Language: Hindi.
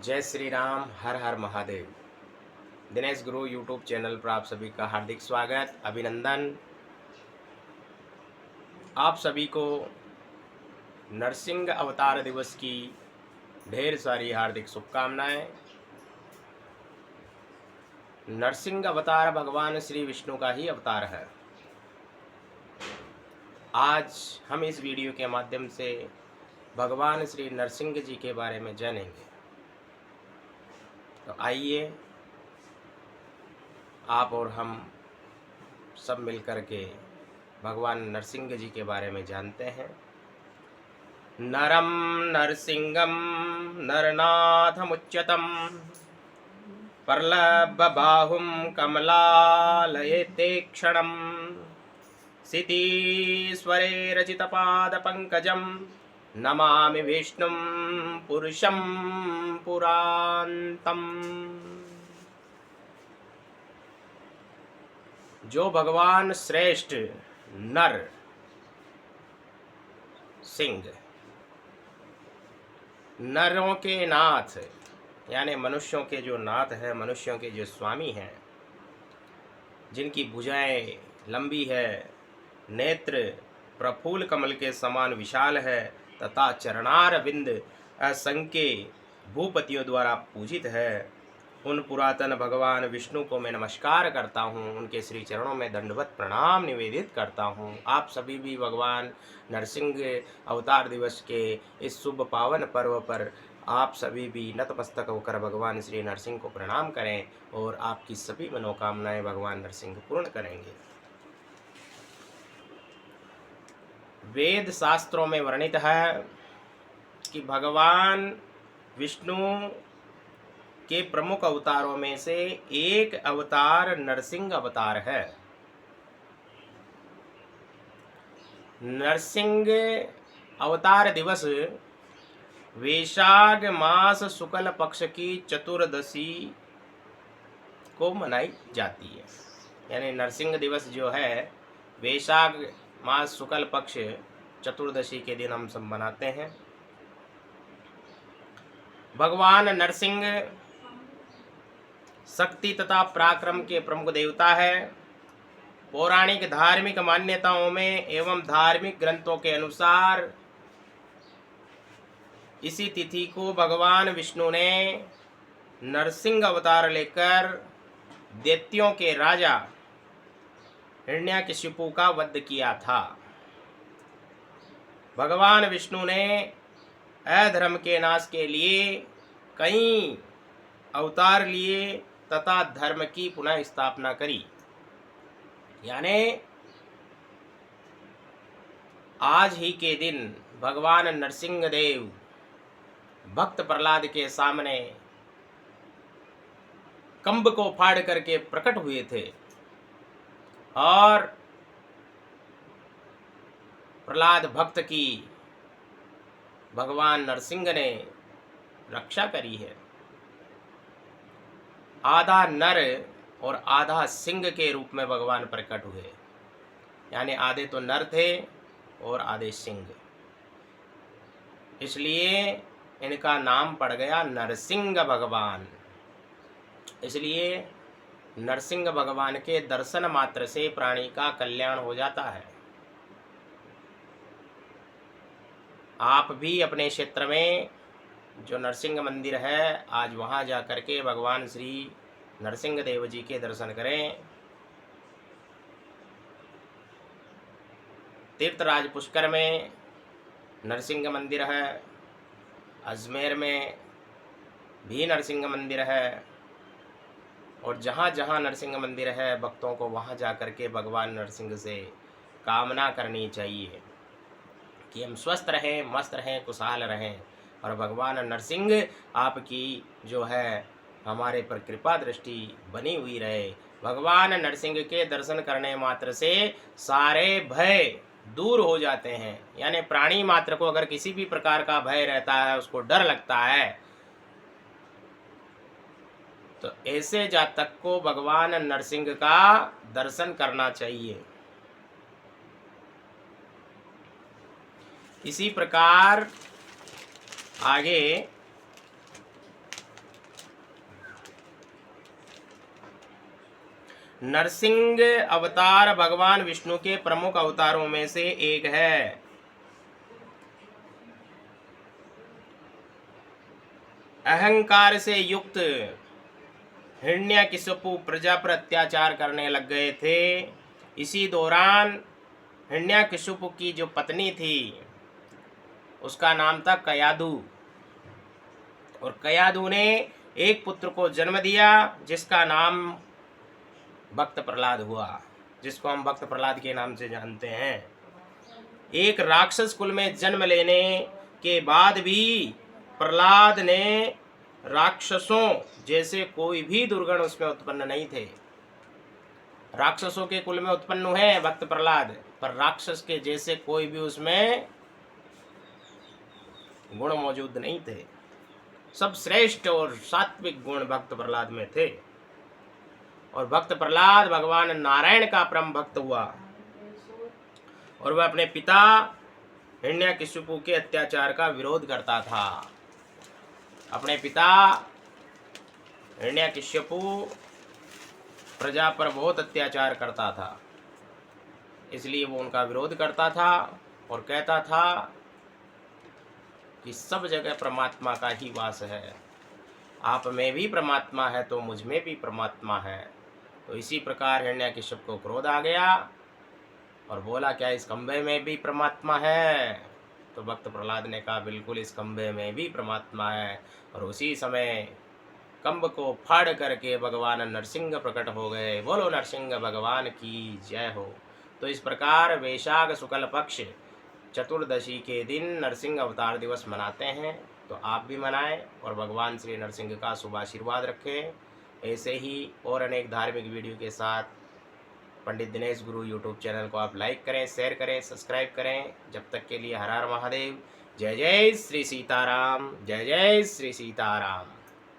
जय श्री राम, हर हर महादेव। दिनेश गुरु यूट्यूब चैनल पर आप सभी का हार्दिक स्वागत, अभिनंदन। आप सभी को नरसिंह अवतार दिवस की ढेर सारी हार्दिक शुभकामनाएं। नरसिंह अवतार भगवान श्री विष्णु का ही अवतार है। आज हम इस वीडियो के माध्यम से भगवान श्री नरसिंह जी के बारे में जानेंगे। तो आइए आप और हम सब मिलकर के भगवान नरसिंह जी के बारे में जानते हैं। नरम नरसिंहम नरनाथमुच्यतम परलब्धबाहुं कमलालयते क्षणं सितीश्वरे रचितपादपङ्कजं नमामि विष्णुं पुरुषं पुरान्तम्। जो भगवान श्रेष्ठ नर सिंह, नरों के नाथ यानी मनुष्यों के जो नाथ है, मनुष्यों के जो स्वामी हैं, जिनकी भुजाएं लंबी है, नेत्र प्रफुल्ल कमल के समान विशाल है तथा चरणार बिंद असंख्य भूपतियों द्वारा पूजित है, उन पुरातन भगवान विष्णु को मैं नमस्कार करता हूँ, उनके श्री चरणों में दंडवत प्रणाम निवेदित करता हूँ। आप सभी भी भगवान नरसिंह अवतार दिवस के इस शुभ पावन पर्व पर आप सभी भी नतमस्तक होकर भगवान श्री नरसिंह को प्रणाम करें और आपकी सभी मनोकामनाएं भगवान नरसिंह पूर्ण करेंगे। वेद शास्त्रों में वर्णित है कि भगवान विष्णु के प्रमुख अवतारों में से एक अवतार नरसिंह अवतार है। नरसिंह अवतार दिवस वैशाख मास शुक्ल पक्ष की चतुर्दशी को मनाई जाती है। यानी नरसिंह दिवस जो है वैशाख मास शुक्ल पक्ष चतुर्दशी के दिन हम सब मनाते हैं। भगवान नरसिंह शक्ति तथा पराक्रम के प्रमुख देवता है। पौराणिक धार्मिक मान्यताओं में एवं धार्मिक ग्रंथों के अनुसार इसी तिथि को भगवान विष्णु ने नरसिंह अवतार लेकर दैत्यों के राजा हिरण्याकशिपु का वध किया था। भगवान विष्णु ने अधर्म के नाश के लिए कई अवतार लिए तथा धर्म की पुनः स्थापना करी। यानी आज ही के दिन भगवान नरसिंह देव भक्त प्रहलाद के सामने कंब को फाड़ करके प्रकट हुए थे और प्रहलाद भक्त की भगवान नरसिंह ने रक्षा करी है। आधा नर और आधा सिंह के रूप में भगवान प्रकट हुए, यानी आधे तो नर थे और आधे सिंह, इसलिए इनका नाम पड़ गया नरसिंह भगवान। इसलिए नरसिंह भगवान के दर्शन मात्र से प्राणी का कल्याण हो जाता है। आप भी अपने क्षेत्र में जो नरसिंह मंदिर है, आज वहाँ जा कर के भगवान श्री नरसिंह देव जी के दर्शन करें। तीर्थराज पुष्कर में नरसिंह मंदिर है, अजमेर में भी नरसिंह मंदिर है, और जहाँ जहाँ नरसिंह मंदिर है भक्तों को वहाँ जा कर के भगवान नरसिंह से कामना करनी चाहिए कि हम स्वस्थ रहें, मस्त रहें, खुशहाल रहें और भगवान नरसिंह आपकी जो है हमारे पर कृपा दृष्टि बनी हुई रहे। भगवान नरसिंह के दर्शन करने मात्र से सारे भय दूर हो जाते हैं। यानी प्राणी मात्र को अगर किसी भी प्रकार का भय रहता है, उसको डर लगता है, तो ऐसे जातक को भगवान नरसिंह का दर्शन करना चाहिए। इसी प्रकार आगे नरसिंह अवतार भगवान विष्णु के प्रमुख अवतारों में से एक है। अहंकार से युक्त हिरण्यकशिपु प्रजा पर अत्याचार करने लग गए थे। इसी दौरान हिरण्यकशिपु की जो पत्नी थी उसका नाम था कयादु, और कयादु ने एक पुत्र को जन्म दिया जिसका नाम भक्त प्रहलाद हुआ, जिसको हम भक्त प्रहलाद के नाम से जानते हैं। एक राक्षस कुल में जन्म लेने के बाद भी प्रहलाद ने राक्षसों जैसे कोई भी दुर्गुण उसमें उत्पन्न नहीं थे। राक्षसों के कुल में उत्पन्न हुए भक्त प्रहलाद, पर राक्षस के जैसे कोई भी उसमें गुण मौजूद नहीं थे। सब श्रेष्ठ और सात्विक गुण भक्त प्रहलाद में थे। और भक्त प्रहलाद भगवान नारायण का परम भक्त हुआ, और वह अपने पिता हिरण्यकशिपु के अत्याचार का विरोध करता था। अपने पिता हिरण्यकशिपु प्रजा पर बहुत अत्याचार करता था, इसलिए वो उनका विरोध करता था और कहता था कि सब जगह परमात्मा का ही वास है, आप में भी परमात्मा है तो मुझ में भी परमात्मा है। तो इसी प्रकार हिरण्यकशिपु को क्रोध आ गया और बोला, क्या इस खंभे में भी परमात्मा है? तो भक्त प्रहलाद ने कहा, बिल्कुल इस खंभे में भी परमात्मा है। और उसी समय कंब को फाड़ करके भगवान नरसिंह प्रकट हो गए। बोलो नरसिंह भगवान की जय हो। तो इस प्रकार वैशाख शुक्ल पक्ष चतुर्दशी के दिन नरसिंह अवतार दिवस मनाते हैं। तो आप भी मनाएं और भगवान श्री नरसिंह का शुभ आशीर्वाद रखें। ऐसे ही और अनेक धार्मिक वीडियो के साथ पंडित दिनेश गुरु यूट्यूब चैनल को आप लाइक करें, शेयर करें, सब्सक्राइब करें। जब तक के लिए हर हर महादेव। जय जय श्री सीताराम, जय जय श्री सीताराम।